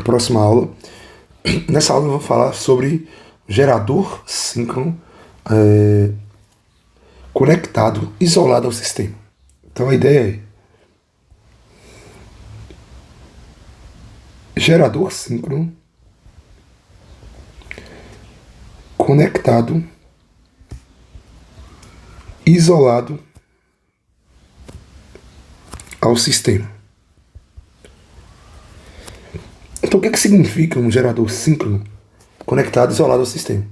próxima aula. Nessa aula eu vou falar sobre gerador síncrono conectado, isolado ao sistema. Então a ideia é gerador síncrono conectado, isolado ao sistema. Então o que significa um gerador síncrono conectado, isolado ao sistema?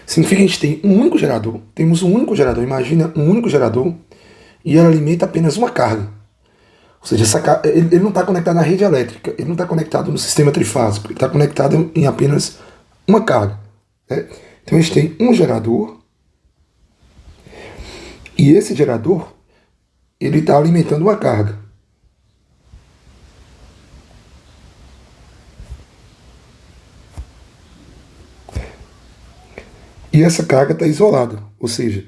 Significa que a gente tem um único gerador, temos um único gerador, imagina um único gerador, e ele alimenta apenas uma carga. Ou seja, ele não está conectado na rede elétrica, ele não está conectado no sistema trifásico, ele está conectado em apenas uma carga. Né? Então a gente tem um gerador, e esse gerador ele está alimentando uma carga. E essa carga está isolada, ou seja,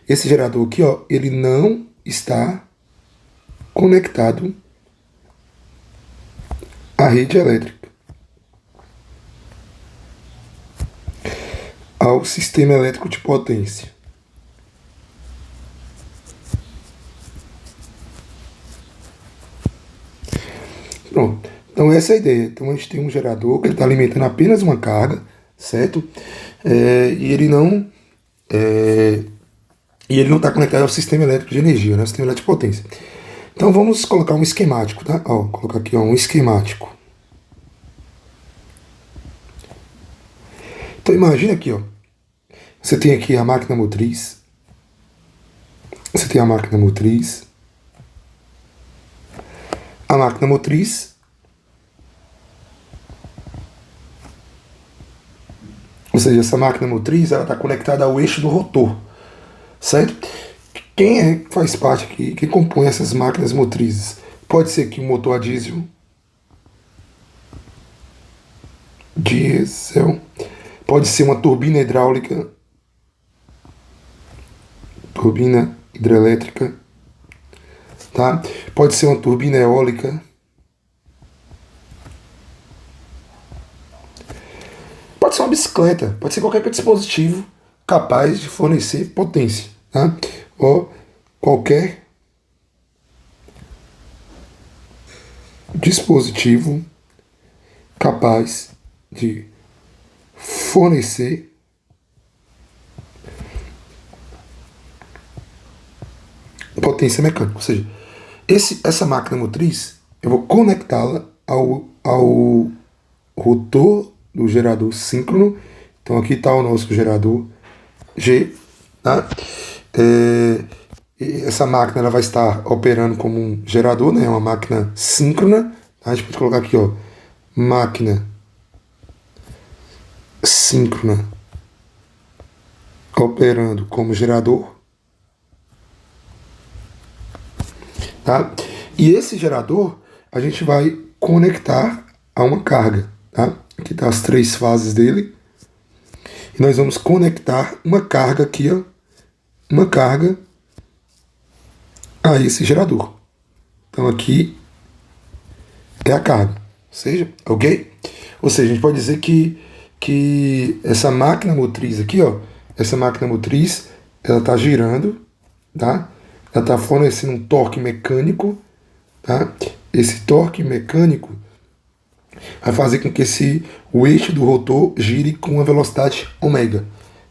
esse gerador aqui, ó, ele não está conectado à rede elétrica, ao sistema elétrico de potência. Pronto, então essa é a ideia. Então a gente tem um gerador que está alimentando apenas uma carga, certo? E ele não está conectado ao sistema elétrico de energia, né? Ao sistema elétrico de potência. Então vamos colocar um esquemático, tá? Ó, vou colocar aqui, ó, um esquemático. Então imagina aqui, ó, você tem aqui a máquina motriz, você tem a máquina motriz, ou seja, essa máquina motriz ela está conectada ao eixo do rotor, certo? Quem faz parte aqui, quem compõe essas máquinas motrizes? Pode ser aqui um motor a diesel, pode ser uma turbina hidráulica, turbina hidrelétrica, tá? Pode ser uma turbina eólica, pode ser uma bicicleta, pode ser qualquer dispositivo capaz de fornecer potência, tá? Ou qualquer dispositivo capaz de fornecer potência mecânica. Ou seja, essa máquina motriz, eu vou conectá-la ao rotor do gerador síncrono. Então aqui está o nosso gerador G. Tá? Essa máquina ela vai estar operando como um gerador, né? Uma máquina síncrona. Tá? A gente pode colocar aqui, ó, máquina síncrona operando como gerador. Tá? E esse gerador a gente vai conectar a uma carga. Tá? Aqui tá as três fases dele. E nós vamos conectar uma carga aqui, ó, uma carga a esse gerador. Então aqui é a carga, ok? Ou seja, a gente pode dizer que essa máquina motriz aqui, ó, essa máquina motriz, ela está girando, tá? Ela está fornecendo um torque mecânico, tá? Esse torque mecânico vai fazer com que o eixo do rotor gire com uma velocidade ômega,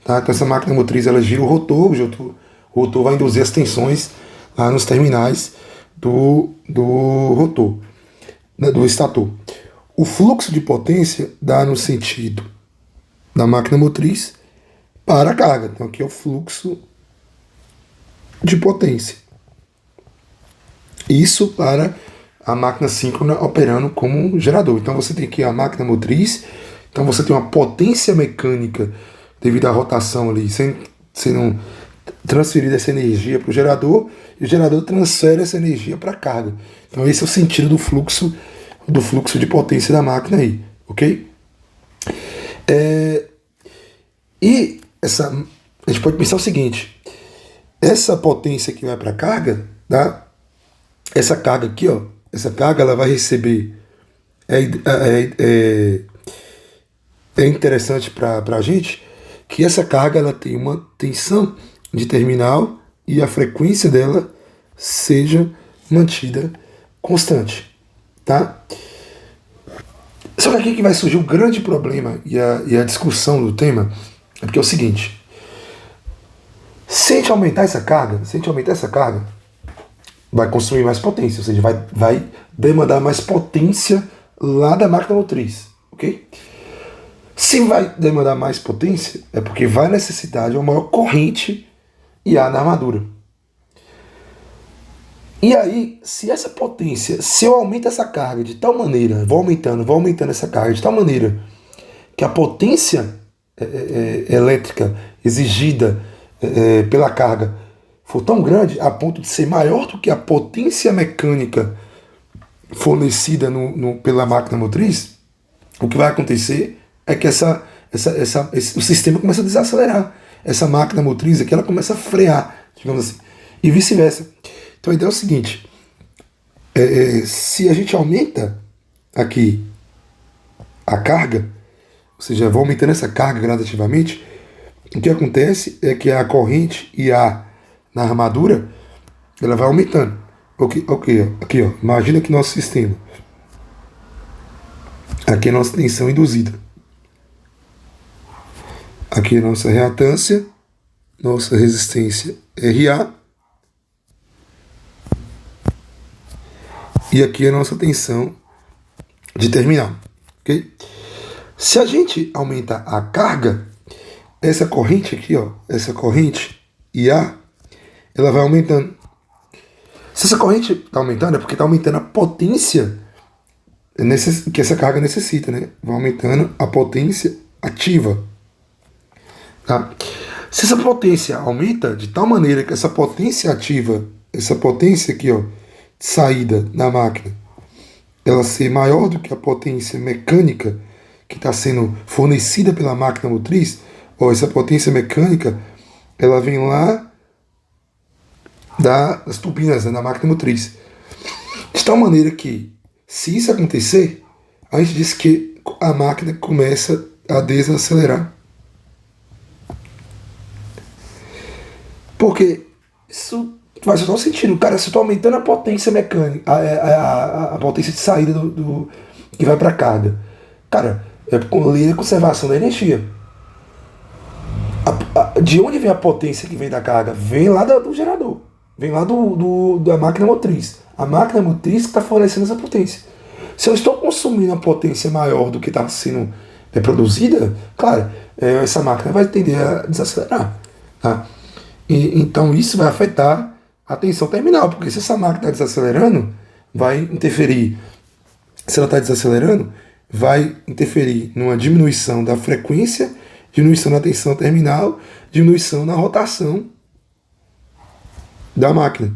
tá? Então essa máquina motriz ela gira o rotor vai induzir as tensões lá nos terminais do rotor, né, do estator. O fluxo de potência dá no sentido da máquina motriz para a carga. Então aqui é o fluxo de potência. Isso para a máquina síncrona operando como um gerador. Então você tem aqui a máquina motriz, então você tem uma potência mecânica devido à rotação ali, sendo transferida essa energia para o gerador, e o gerador transfere essa energia para a carga. Então esse é o sentido do fluxo de potência da máquina aí, ok? E a gente pode pensar o seguinte: essa potência que vai para a carga, tá? Essa carga aqui, ó, essa carga ela vai receber é, é, é, é interessante para a gente que essa carga ela tem uma tensão de terminal e a frequência dela seja mantida constante, tá? Só que aqui que vai surgir o grande problema e a discussão do tema é porque é o seguinte: se a gente aumentar essa carga, vai consumir mais potência, ou seja, vai demandar mais potência lá da máquina motriz, ok? Se vai demandar mais potência, é porque vai necessitar de uma maior corrente IA na armadura. E aí, se essa potência, se eu aumento essa carga de tal maneira, vou aumentando essa carga de tal maneira que a potência elétrica exigida pela carga for tão grande a ponto de ser maior do que a potência mecânica fornecida pela máquina motriz, o que vai acontecer é que o sistema começa a desacelerar. Essa máquina motriz aqui ela começa a frear, digamos assim, e vice-versa. Então a ideia é o seguinte: se a gente aumenta aqui a carga, ou seja, vou aumentando essa carga gradativamente, o que acontece é que a corrente IA na armadura ela vai aumentando. Aqui, ó, imagina que nosso sistema, aqui é a nossa tensão induzida, aqui é a nossa reatância, nossa resistência RA, e aqui é a nossa tensão de terminal, ok? Se a gente aumentar a carga, essa corrente aqui, ó, essa corrente IA, ela vai aumentando. Se essa corrente está aumentando, é porque está aumentando a potência que essa carga necessita, né? Vai aumentando a potência ativa, tá? Se essa potência aumenta de tal maneira que essa potência ativa, essa potência aqui, ó, de saída da máquina, ela ser maior do que a potência mecânica que está sendo fornecida pela máquina motriz, ou essa potência mecânica, ela vem lá das turbinas, né, da máquina motriz. De tal maneira que, se isso acontecer, a gente diz que a máquina começa a desacelerar. Porque isso faz todo sentido. Cara, se eu estou aumentando a potência mecânica, a potência de saída que vai para a carga, cara, é com lei de conservação da energia. De onde vem a potência que vem da carga? Vem lá do gerador. Vem lá da máquina motriz. A máquina motriz que está fornecendo essa potência. Se eu estou consumindo a potência maior do que está sendo produzida, claro, essa máquina vai tender a desacelerar. Tá? Então isso vai afetar a tensão terminal, porque se essa máquina está desacelerando, vai interferir. Se ela está desacelerando, vai interferir numa diminuição da frequência, diminuição da tensão terminal, diminuição na rotação da máquina.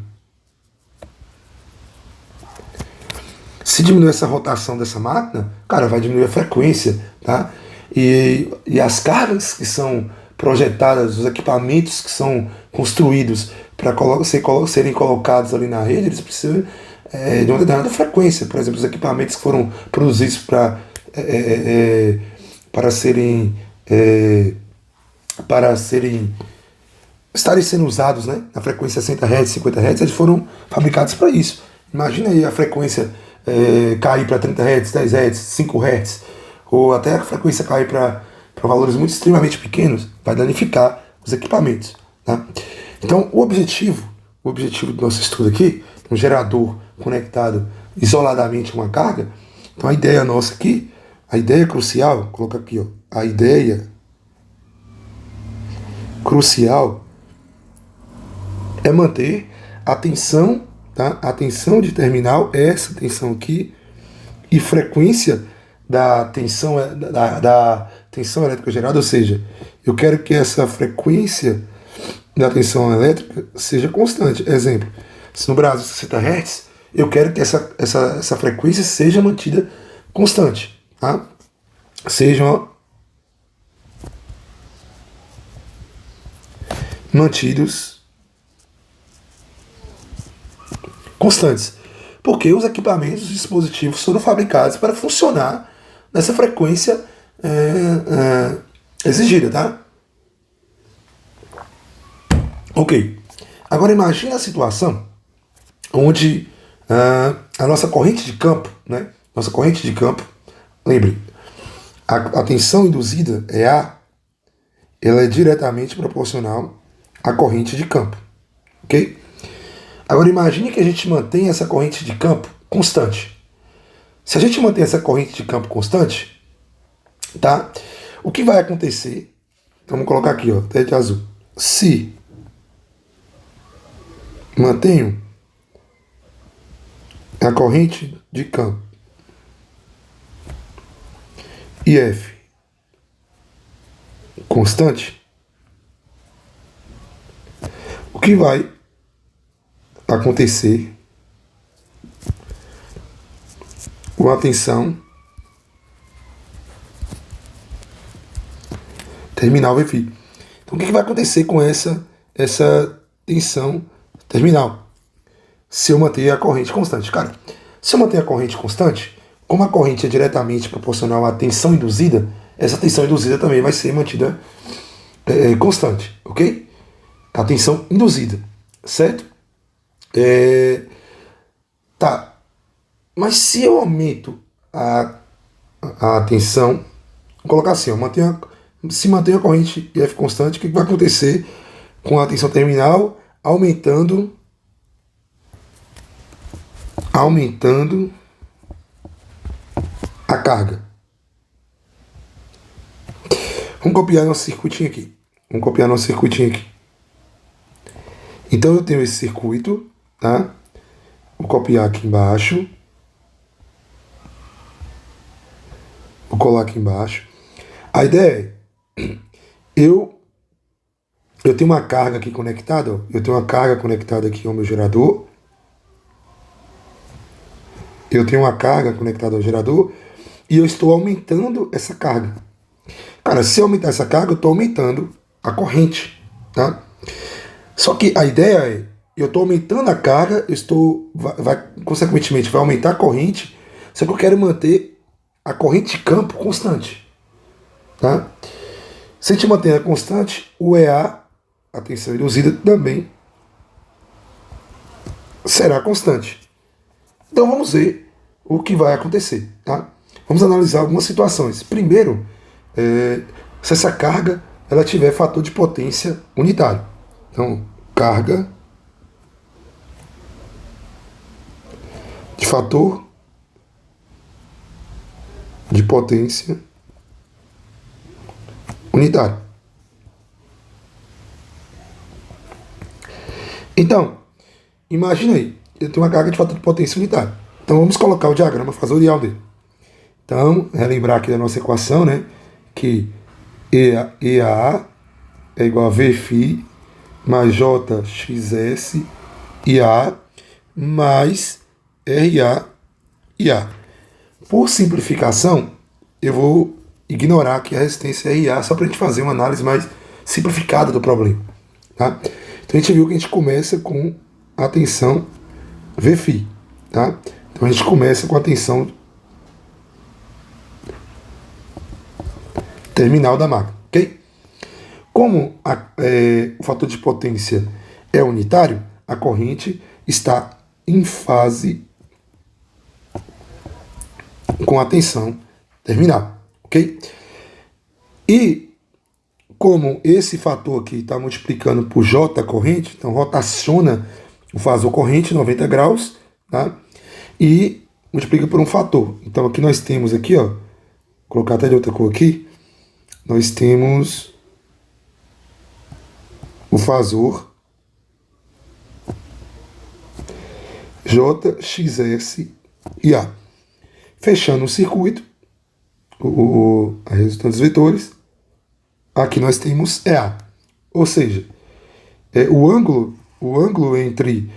Se diminuir essa rotação dessa máquina, cara, vai diminuir a frequência, tá? E as cargas que são projetadas, os equipamentos que são construídos para serem colocados ali na rede, eles precisam de uma determinada frequência. Por exemplo, os equipamentos que foram produzidos para estarem sendo usados, né, na frequência 60 Hz, 50 Hz, eles foram fabricados para isso. Imagina aí a frequência cair para 30 Hz, 10 Hz, 5 Hz, ou até a frequência cair para valores muito extremamente pequenos, vai danificar os equipamentos. Tá? Então, o objetivo do nosso estudo aqui, um gerador conectado isoladamente a uma carga, então a ideia nossa aqui, a ideia crucial, coloca aqui, ó, a ideia crucial é manter a tensão, tá? A tensão de terminal, essa tensão aqui, e frequência da tensão, da tensão elétrica gerada, ou seja, eu quero que essa frequência da tensão elétrica seja constante. Exemplo, se no Brasil 60 Hz, eu quero que essa frequência seja mantida constante, tá? Sejam mantidos constantes. Porque os equipamentos, os dispositivos foram fabricados para funcionar nessa frequência exigida, tá? Ok. Agora imagine a situação onde a nossa corrente de campo, né? Nossa corrente de campo, lembre, a tensão induzida, EA, ela é diretamente proporcional à corrente de campo, ok? Agora imagine que a gente mantém essa corrente de campo constante. Se a gente mantém essa corrente de campo constante, tá? O que vai acontecer? Vamos colocar aqui, ó, até de azul. Se mantenho a corrente de campo IF constante, o que vai acontecer com a tensão terminal VFI? Então, o que vai acontecer com essa tensão terminal se eu manter a corrente constante? Cara, se eu manter a corrente constante, como a corrente é diretamente proporcional à tensão induzida, essa tensão induzida também vai ser mantida constante, ok? A tensão induzida, certo? Tá, mas se eu aumento a tensão, vou colocar assim, se mantém a corrente IF constante, o que vai acontecer com a tensão terminal aumentando a carga? Vamos copiar nosso circuitinho aqui. Então eu tenho esse circuito, tá? Vou copiar aqui embaixo. Vou colar aqui embaixo. A ideia é, eu tenho uma carga aqui conectada, ó. Eu tenho uma carga conectada aqui ao meu gerador. Eu tenho uma carga conectada ao gerador e eu estou aumentando essa carga. Cara, se eu aumentar essa carga, eu estou aumentando a corrente, tá? Só que a ideia é, eu estou aumentando a carga, consequentemente vai aumentar a corrente, só que eu quero manter a corrente de campo constante, tá? Se a gente mantém a constante, o EA, a tensão induzida, também será constante. Então vamos ver o que vai acontecer, tá? Vamos analisar algumas situações. Primeiro, se essa carga ela tiver fator de potência unitário. Então, carga de fator de potência unitário. Então, imagina aí, eu tenho uma carga de fator de potência unitário. Então vamos colocar o diagrama fasorial dele. Então, relembrar aqui da nossa equação, né? Que EA é igual a VFI mais JXS IA mais RA IA. Por simplificação, eu vou ignorar aqui a resistência RA só para a gente fazer uma análise mais simplificada do problema, tá? Então a gente viu que a gente começa com a tensão VFI, tá? Então a gente começa com a tensão terminal da máquina, ok? Como o fator de potência é unitário, a corrente está em fase com a tensão terminal, ok? E como esse fator aqui está multiplicando por J corrente, então rotaciona o fasor corrente 90 graus, tá? E multiplica por um fator. Então aqui nós temos aqui, ó, vou colocar até de outra cor aqui, nós temos o fasor JXS e A. Fechando o circuito, a resultante dos vetores, aqui nós temos EA. Ou seja, o ângulo entre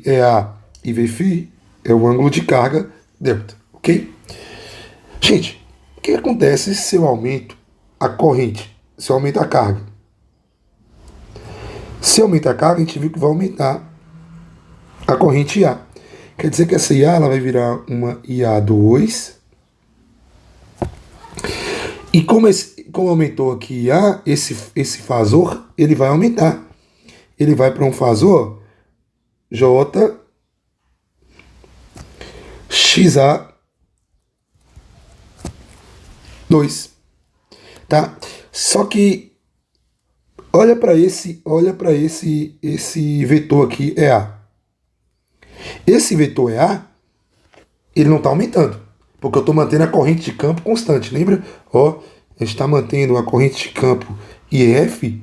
EA e VFI é o ângulo de carga delta, ok? Gente, o que acontece se eu aumento a corrente, se eu aumento a carga? Se eu aumentar a carga, a gente viu que vai aumentar a corrente IA. Quer dizer que essa IA ela vai virar uma IA2. E como aumentou aqui IA, esse fasor, ele vai aumentar. Ele vai para um fasor J XA2, tá? Só que olha para esse vetor aqui EA. Esse vetor EA, ele não está aumentando, porque eu estou mantendo a corrente de campo constante. Lembra? Ó, a gente está mantendo a corrente de campo IF.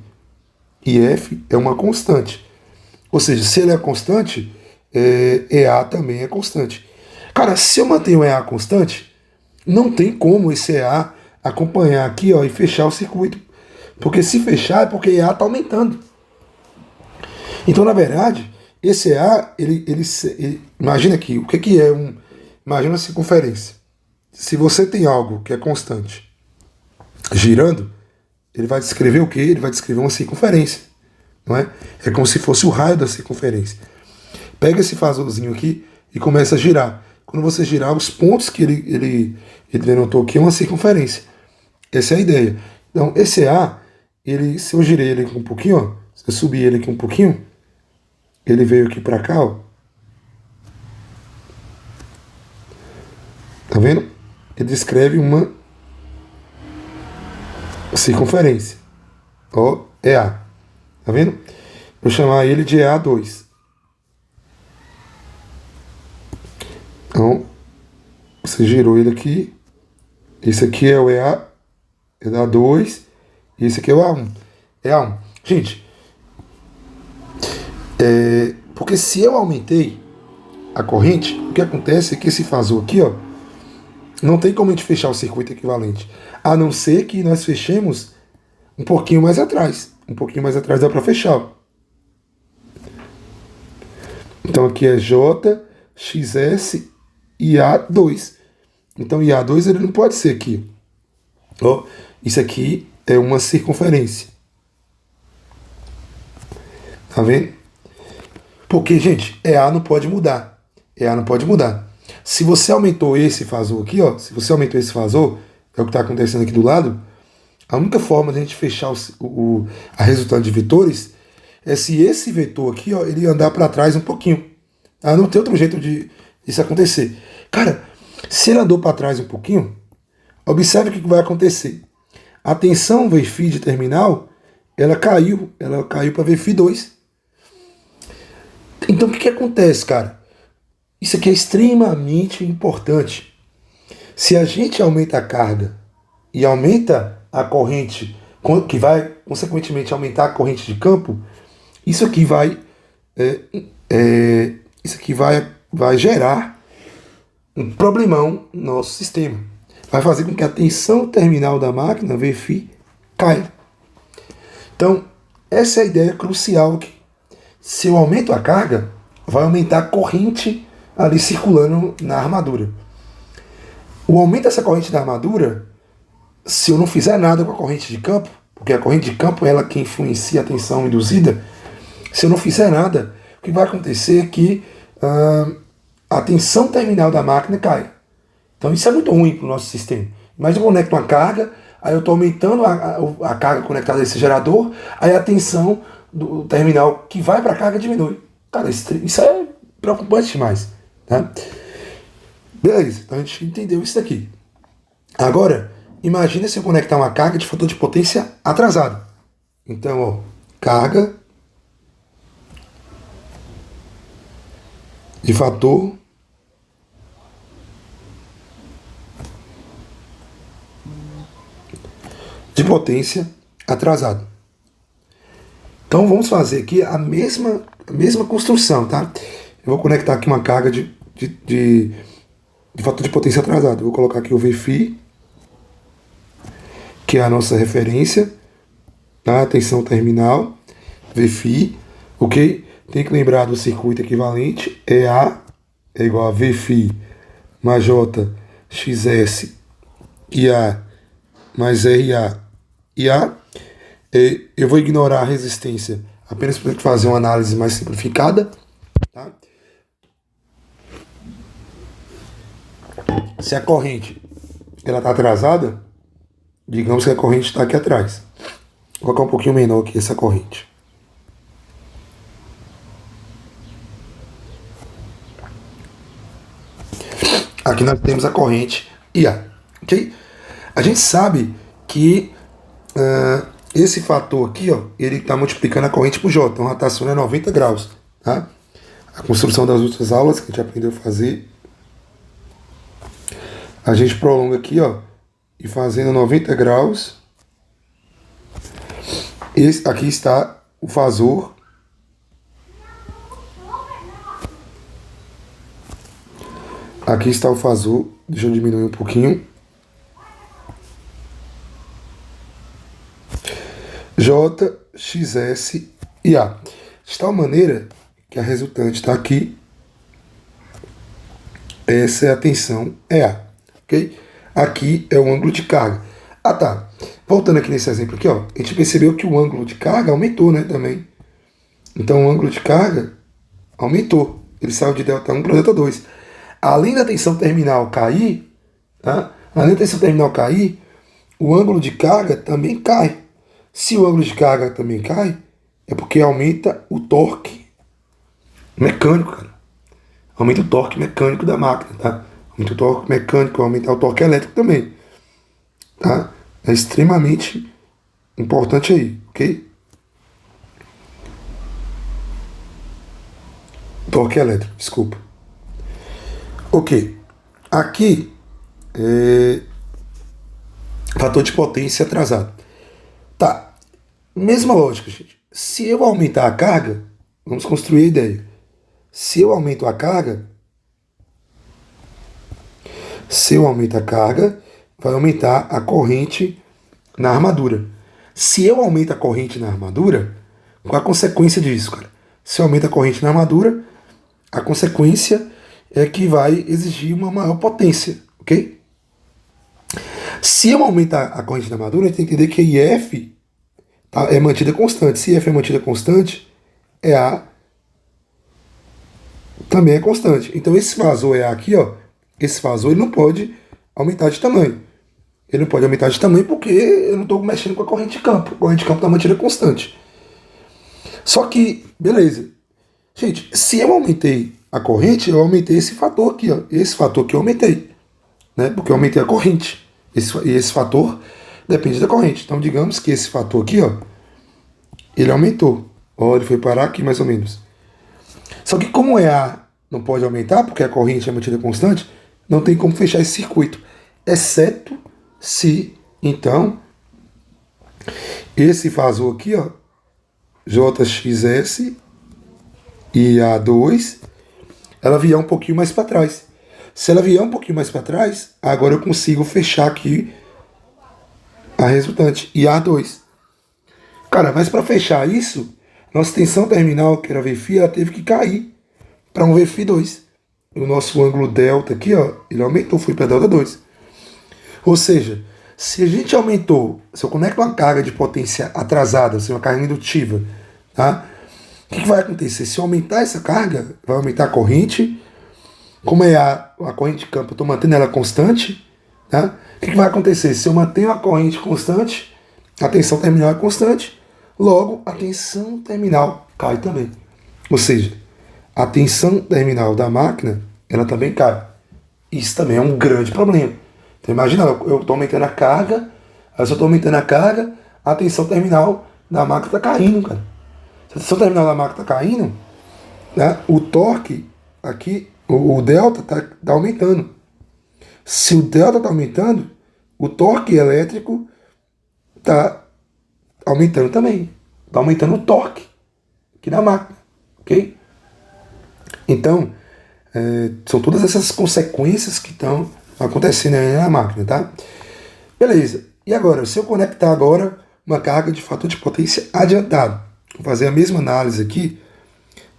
IF é uma constante. Ou seja, se ele é constante, EA também é constante. Cara, se eu mantenho EA constante, não tem como esse EA acompanhar aqui, ó, e fechar o circuito. Porque se fechar é porque EA está aumentando. Então, na verdade, esse EA, imagina aqui, o que é imagina a circunferência. Se você tem algo que é constante girando, ele vai descrever o quê? Ele vai descrever uma circunferência, não é? É como se fosse o raio da circunferência. Pega esse fasorzinho aqui e começa a girar. Quando você girar, os pontos que ele denotou aqui é uma circunferência. Essa é a ideia. Então, esse A, se eu girei ele aqui um pouquinho, ó, se eu subir ele aqui um pouquinho, ele veio aqui para cá, ó. Tá vendo? Ele descreve uma circunferência. Ó, EA. Tá vendo? Vou chamar ele de EA2. Então, você girou ele aqui. Esse aqui é o EA, é da 2. E esse aqui é o A1. É A1. Gente, porque se eu aumentei a corrente, o que acontece é que esse fasor aqui, ó, não tem como a gente fechar o circuito equivalente. A não ser que nós fechemos um pouquinho mais atrás. Um pouquinho mais atrás dá para fechar, ó. Então aqui é J, XS e A2. Então IA2 ele não pode ser aqui. Ó, isso aqui é uma circunferência. Tá vendo? Porque, gente, EA não pode mudar. EA não pode mudar. Se você aumentou esse fasor aqui, ó, se você aumentou esse fasor, é o que está acontecendo aqui do lado, a única forma de a gente fechar a resultante de vetores é se esse vetor aqui, ó, ele andar para trás um pouquinho. Ah, não tem outro jeito de isso acontecer. Cara, se ele andou para trás um pouquinho, observe o que vai acontecer. A tensão VFI de terminal, ela caiu para VFI2. Então o que acontece, cara? Isso aqui é extremamente importante. Se a gente aumenta a carga e aumenta a corrente, que vai consequentemente aumentar a corrente de campo, isso aqui vai vai gerar um problemão no nosso sistema. Vai fazer com que a tensão terminal da máquina, VFI, caia. Então, essa é a ideia crucial aqui. Se eu aumento a carga, vai aumentar a corrente ali circulando na armadura. O aumento dessa corrente da armadura, se eu não fizer nada com a corrente de campo, porque a corrente de campo é ela que influencia a tensão induzida, se eu não fizer nada, o que vai acontecer é que a tensão terminal da máquina cai. Então isso é muito ruim para o nosso sistema. Mas eu conecto uma carga, aí eu estou aumentando a carga conectada a esse gerador, aí a tensão do terminal que vai para a carga diminui. Cara, isso é preocupante demais. Tá? Beleza, então a gente entendeu isso daqui. Agora, imagina se eu conectar uma carga de fator de potência atrasado. Então, ó, carga de fator de potência atrasado. Então vamos fazer aqui a mesma construção, tá? Eu vou conectar aqui uma carga de fator de potência atrasado. Eu vou colocar aqui o VFI, que é a nossa referência, tá? Tensão terminal, VFI, ok? Tem que lembrar do circuito equivalente, EA é igual a VFI mais J, XS, IA mais RA, IA. Eu vou ignorar a resistência apenas para fazer uma análise mais simplificada, tá? se a corrente ela está atrasada, digamos que a corrente está aqui atrás. Vou colocar um pouquinho menor aqui essa corrente. Aqui nós temos a corrente IA, ok? A gente sabe que esse fator aqui, ó, ele está multiplicando a corrente por J, então a rotação é 90 graus, tá? A construção das outras aulas que a gente aprendeu a fazer, a gente prolonga aqui, ó, e fazendo 90 graus, aqui está o fasor. Aqui está o fasor, deixa eu diminuir um pouquinho. J, XS e A. De tal maneira que a resultante está aqui. Essa é a tensão EA, ok? Aqui é o ângulo de carga. Ah, tá. Voltando aqui nesse exemplo aqui, ó, a gente percebeu que o ângulo de carga aumentou, né, também. Então o ângulo de carga aumentou. Ele saiu de ΔI para ΔI. Além da tensão terminal cair, tá? Além da tensão terminal cair, o ângulo de carga também cai. Se o ângulo de carga também cai, é porque aumenta o torque mecânico, cara. Aumenta o torque mecânico da máquina, tá? Aumenta o torque mecânico, aumenta o torque elétrico também, tá? É extremamente importante aí, ok? Torque elétrico, desculpa. Ok. Aqui, fator de potência atrasado. Tá. Mesma lógica, gente. Se eu aumentar a carga, vamos construir a ideia. Se eu aumento a carga, vai aumentar a corrente na armadura. Se eu aumento a corrente na armadura, qual a consequência disso, cara? Se eu aumento a corrente na armadura, a consequência é que vai exigir uma maior potência, ok? Se eu aumentar a corrente na armadura, a gente tem que entender que IF é mantida constante. Se IF é mantida constante, EA também é constante. Então esse fasor EA aqui, ó, esse fasor ele não pode aumentar de tamanho. Ele não pode aumentar de tamanho porque eu não estou mexendo com a corrente de campo. A corrente de campo está mantida constante. Só que, beleza. Gente, se eu aumentei a corrente, eu aumentei esse fator aqui, ó. Esse fator que eu aumentei, né? Porque eu aumentei a corrente. Esse fator depende da corrente. Então, digamos que esse fator aqui, ó, ele aumentou. Ó, ele foi parar aqui mais ou menos. Só que como EA não pode aumentar, porque a corrente é mantida constante, não tem como fechar esse circuito. Exceto se, então, esse fasor aqui, ó, JXS e A2, ela vier um pouquinho mais para trás. Se ela vier um pouquinho mais para trás, agora eu consigo fechar aqui a resultante, e A2. Cara, mas para fechar isso, nossa tensão terminal, que era VΦ, ela teve que cair para um VF2. O nosso ângulo delta aqui, ó, ele aumentou, foi para ΔI2. Ou seja, se a gente aumentou, se eu conecto uma carga de potência atrasada, ou seja, uma carga indutiva, tá? O que vai acontecer? Se eu aumentar essa carga, vai aumentar a corrente. Como é a corrente de campo, eu estou mantendo ela constante, tá? O que vai acontecer? Se eu mantenho a corrente constante, a tensão terminal é constante, logo a tensão terminal cai também. Ou seja, a tensão terminal da máquina, ela também cai. Isso também é um grande problema. Então imagina, eu estou aumentando a carga, aí se eu estou aumentando a carga, a tensão terminal da máquina está caindo, cara. Se a tensão terminal da máquina está caindo, né, o torque aqui, o delta está aumentando. Se o delta está aumentando, o torque elétrico está aumentando também. Está aumentando o torque aqui na máquina, ok? Então, são todas essas consequências que estão acontecendo aí na máquina, tá? Beleza. E agora, se eu conectar agora uma carga de fator de potência adiantado, vou fazer a mesma análise aqui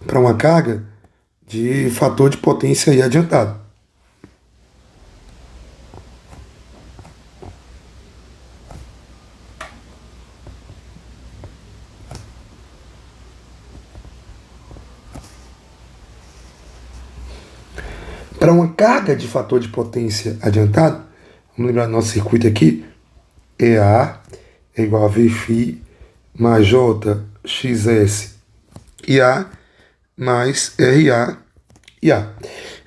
para uma carga de fator de potência aí adiantado. Para uma carga de fator de potência adiantado, vamos lembrar do nosso circuito aqui, EA é igual a VΦ mais JXS IA mais RA IA.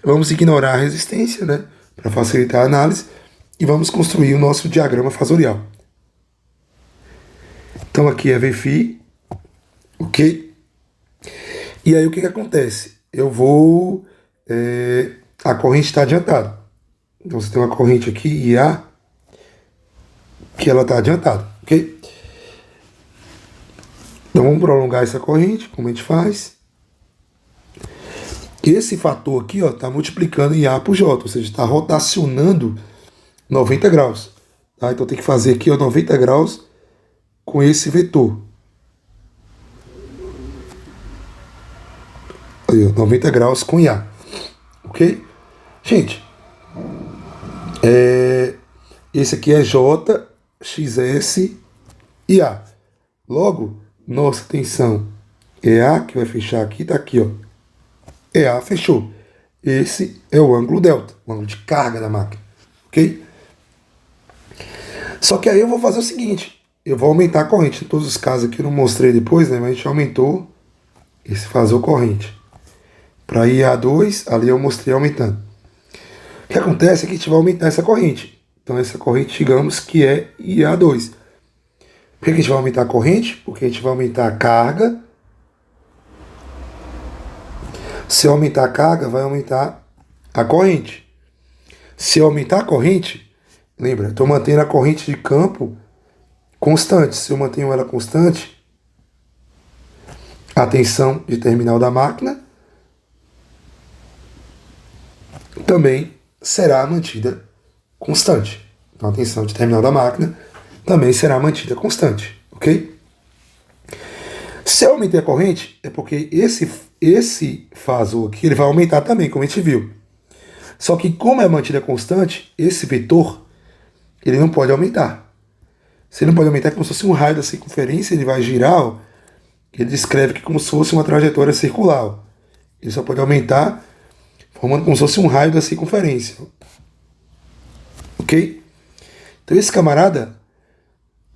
Vamos ignorar a resistência, né, para facilitar a análise, e vamos construir o nosso diagrama fasorial. Então aqui é VΦ, ok? E aí o que acontece? Eu vou... a corrente está adiantada. Então você tem uma corrente aqui, IA, que ela está adiantada, ok? Então vamos prolongar essa corrente, como a gente faz. Esse fator aqui está multiplicando IA por J, ou seja, está rotacionando 90 graus. Tá? Então tem que fazer aqui 90 graus com esse vetor. Aí, 90 graus com IA. Ok? Gente, esse aqui é J, XS e A. Logo, nossa tensão EA, que vai fechar aqui, tá aqui, ó. EA fechou. Esse é o ângulo delta, o ângulo de carga da máquina, ok? Só que aí eu vou fazer o seguinte, eu vou aumentar a corrente. Em todos os casos aqui eu não mostrei depois, né? Mas a gente aumentou esse fasor corrente. Para IA2, ali eu mostrei aumentando. O que acontece é que a gente vai aumentar essa corrente. Então essa corrente, digamos que é IA2. Por que a gente vai aumentar a corrente? Porque a gente vai aumentar a carga. Se eu aumentar a carga, vai aumentar a corrente. Se eu aumentar a corrente, lembra, estou mantendo a corrente de campo constante. Se eu mantenho ela constante, a tensão de terminal da máquina também será mantida constante. Então a tensão de terminal da máquina também será mantida constante, ok? Se eu aumentei a corrente, é porque esse fasor aqui ele vai aumentar também, como a gente viu. Só que como é mantida constante, esse vetor ele não pode aumentar. Se ele não pode aumentar, é como se fosse um raio da circunferência, ele vai girar, ó, ele descreve aqui como se fosse uma trajetória circular. Ó. Ele só pode aumentar formando como se fosse um raio da circunferência. Ok? Então esse camarada,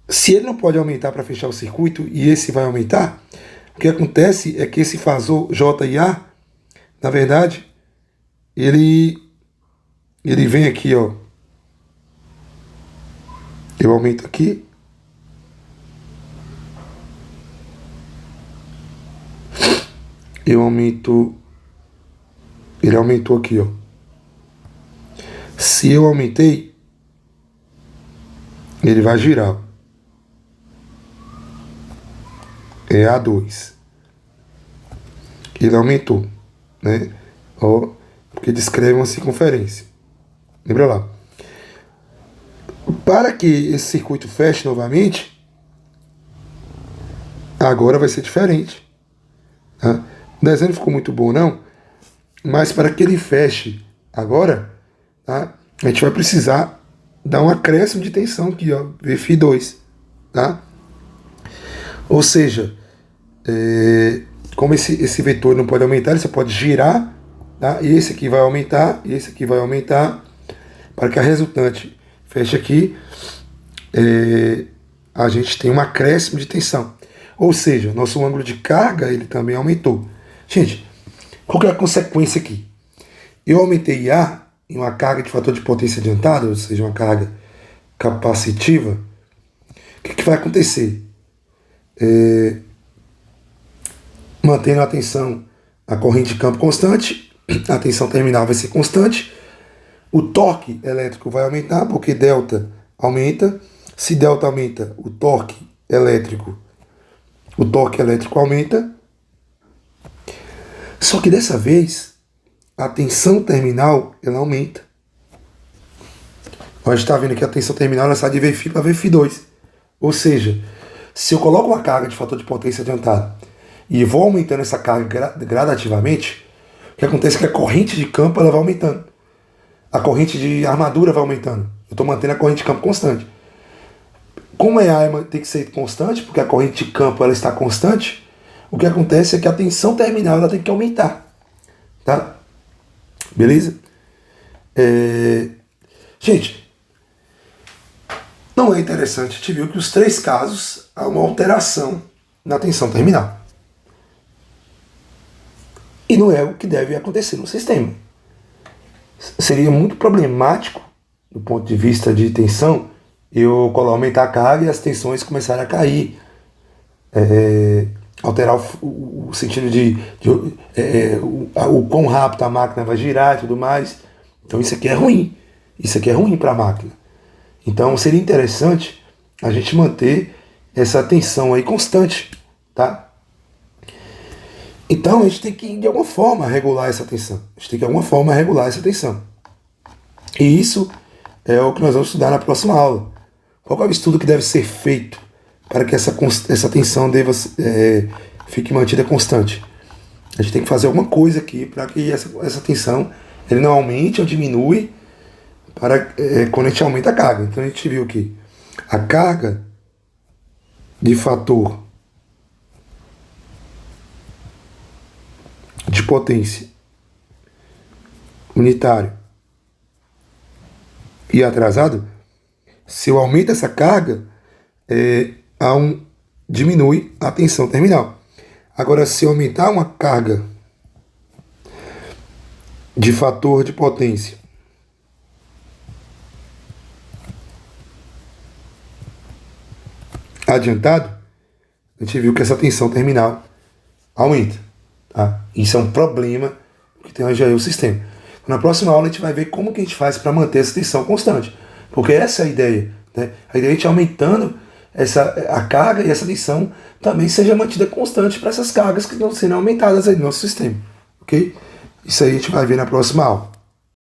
se ele não pode aumentar para fechar o circuito e esse vai aumentar, o que acontece é que esse fasor J e A, na verdade, ele vem aqui, ó. Eu aumento aqui. Eu aumento. Ele aumentou aqui, ó. Se eu aumentei, ele vai girar. É A2. Ele aumentou, né? Ó, porque descreve uma circunferência. Lembra lá. Para que esse circuito feche novamente, agora vai ser diferente. Tá? O desenho ficou muito bom, não? Mas para que ele feche agora, tá? A gente vai precisar dar um acréscimo de tensão aqui, ó, VF2, tá? Ou seja, como esse vetor não pode aumentar, ele só pode girar, tá? E esse aqui vai aumentar, e esse aqui vai aumentar, para que a resultante feche aqui, a gente tem um acréscimo de tensão. Ou seja, nosso ângulo de carga ele também aumentou. Gente, qual que é a consequência aqui? Eu aumentei IA em uma carga de fator de potência adiantada, ou seja, uma carga capacitiva. O que vai acontecer? Mantendo a tensão, a corrente de campo constante, a tensão terminal vai ser constante, o torque elétrico vai aumentar, porque delta aumenta. Se delta aumenta, o torque elétrico aumenta. Só que dessa vez, a tensão terminal, ela aumenta. A gente está vendo que a tensão terminal ela sai de VF para VF2. Ou seja, se eu coloco uma carga de fator de potência adiantada e vou aumentando essa carga gradativamente, o que acontece é que a corrente de campo ela vai aumentando. A corrente de armadura vai aumentando. Eu estou mantendo a corrente de campo constante. Como a EA tem que ser constante, porque a corrente de campo ela está constante, o que acontece é que a tensão terminal ela tem que aumentar. Tá? Beleza? Gente, não é interessante. A gente viu que os 3 casos há uma alteração na tensão terminal. E não é o que deve acontecer no sistema. Seria muito problemático, do ponto de vista de tensão, eu aumentar a carga e as tensões começarem a cair. Alterar o sentido o quão rápido a máquina vai girar e tudo mais. Então isso aqui é ruim. Isso aqui é ruim para a máquina. Então seria interessante a gente manter essa tensão aí constante, tá? Então a gente tem que de alguma forma regular essa tensão. A gente tem que de alguma forma regular essa tensão. E isso é o que nós vamos estudar na próxima aula. Qual é o estudo que deve ser feito para que essa tensão fique mantida constante? A gente tem que fazer alguma coisa aqui para que essa tensão ele não aumente ou diminui quando a gente aumenta a carga. Então a gente viu que a carga de fator de potência unitário e atrasado, se eu aumento essa carga, diminui a tensão terminal. Agora, se eu aumentar uma carga de fator de potência adiantado, a gente viu que essa tensão terminal aumenta. Tá? Isso é um problema que tem hoje aí o sistema. Na próxima aula a gente vai ver como que a gente faz para manter essa tensão constante. Porque essa é a ideia. Né? A ideia é a gente aumentando a carga e essa tensão também seja mantida constante para essas cargas que estão sendo aumentadas aí no nosso sistema. Ok? Isso aí a gente vai ver na próxima aula.